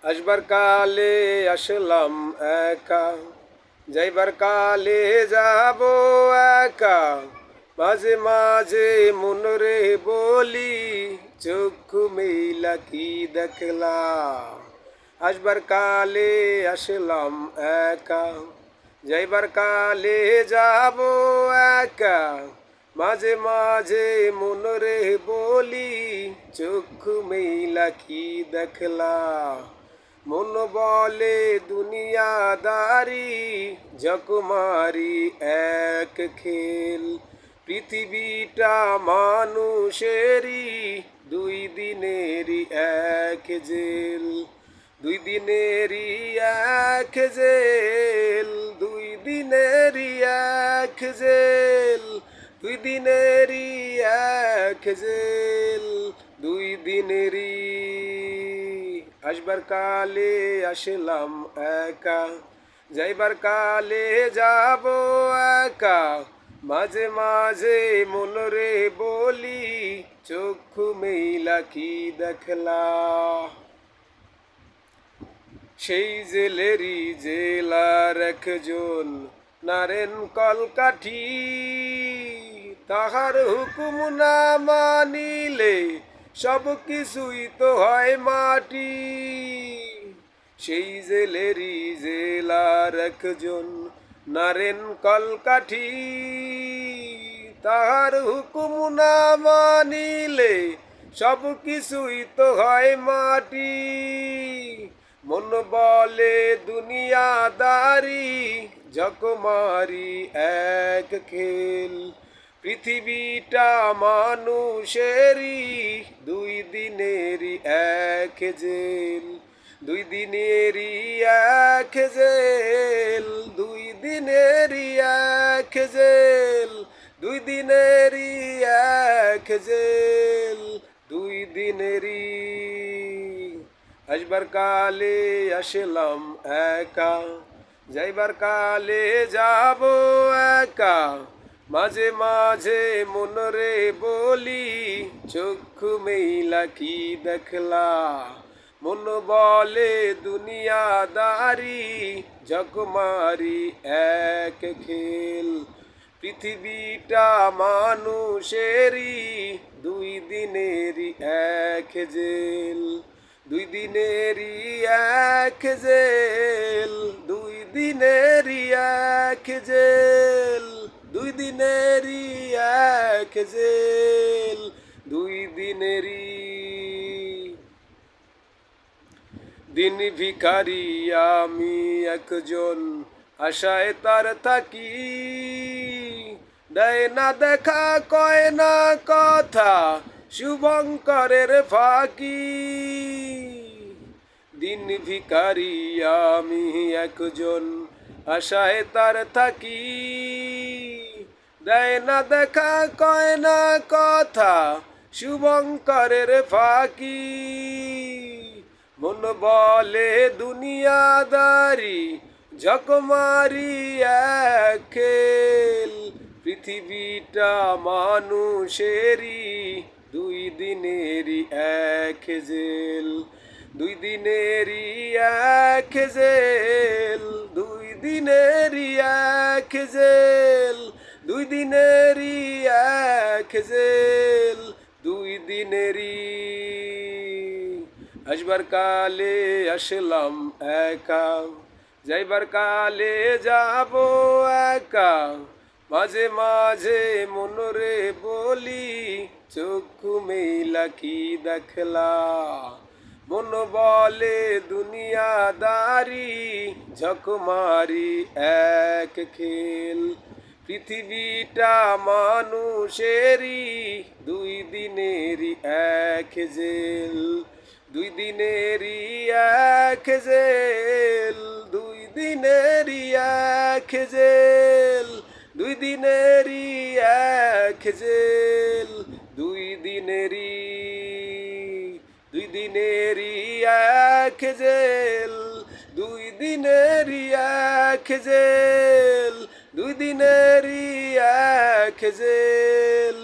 আসবার কালে আসলাম একা, যাইবার কালে যাব একা। মাঝে মাঝে মনরে বলি, চক্ষু মেলা কি দেখলা। আসবার কালে আসলাম একা, যাইবার কালে যাব একা। মাঝে মাঝে মনরে বলি, চক্ষু মেলা কি দেখলা। মন বলে দুনিয়াদারি, জকমারি এক খেল। পৃথিবীটা মানুষেরই, দুই দিনেরই এক জেল। দুই দিনেরই এক জেল, দুই দিনেরই এক জেল। দুই দিনেরই এক জেল, দুই দিনেরই। আসবার কালে আসলাম একা, যাইবার কালে যাব একা। মাঝে মাঝে মনরে বলি, চক্ষু মেলা কি দেখলা। সেই জেলেরই জেলার একজন নারেন কলকাঠি, তাহার হুকুম না মানিলে সব কিছুই তো হয় মাটি। সেই জেলেরই জেলার একজন নারেন কলকাঠি, তাহার হুকুম না মানিলে সব কিছুই তো হয় মাটি। মন বলে দুনিয়াদারি, জকমারি এক খেল। পৃথিবীটা মানুষেরই, দুই দিনেরই এক জেল। দুই দিনেরই এক জেল, দুই দিনেরই এক জেল। দুই দিনেরই এক জেল, দুই দিনেরই। আসবার কালে আসলাম একা, যাইবার কালে যাব একা। মাঝে মাঝে মনরে বলি, চক্ষু মেলা কি দেখলা। মন বলে দুনিয়াদারি, জকমারি এক খেল। পৃথিবীটা মানুষেরই, দুই দিনেরই এক জেল। দুই দিনেরই এক জেল, দুই দিনেরই এক জেল। দুই দিনেরই এক জেল, দুই দিনেরই। দিন ভিখারি আমি একজন, আশায় তার থাকি। দেয় না দেখা, কয় না কথা, শুভঙ্করের ফাঁকি। দিন ভিখারি আমি একজন, আশায় তার থাকি। দেয় না দেখা, কয় না কথা, শুভঙ্করের ফাঁকি। মন বলে দুনিয়াদারি, জকমারি এক খেল। পৃথিবীটা মানুষেরই, দুই দিনেরই এক জেল। দুই দিনেরই এক জেল, দুই দিনেরই এক জেল। দুই দিনেরই এক জেল, দুই দিনেরই। আসবার কালে আসলাম একা, যাইবার কালে যাব একা। মাঝে মাঝে মনরে বলি, চক্ষু মেলা কি দেখলা। মন বলে দুনিয়াদারি, ঝকমারি এক খেল। পৃথিবীটা মানুষেরই, দুই দিনেরই এক জেল। দুই দিনেরই এক জেল, দুই দিনেরই এক জেল। দুই দিনেরই এক জেল, দুই দিনেরই। দুই দিনেরই এক জেল, দুই দিনেরই এক জেল। দুই দিনেরই এক জেল,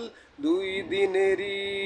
দুই দিনেরই।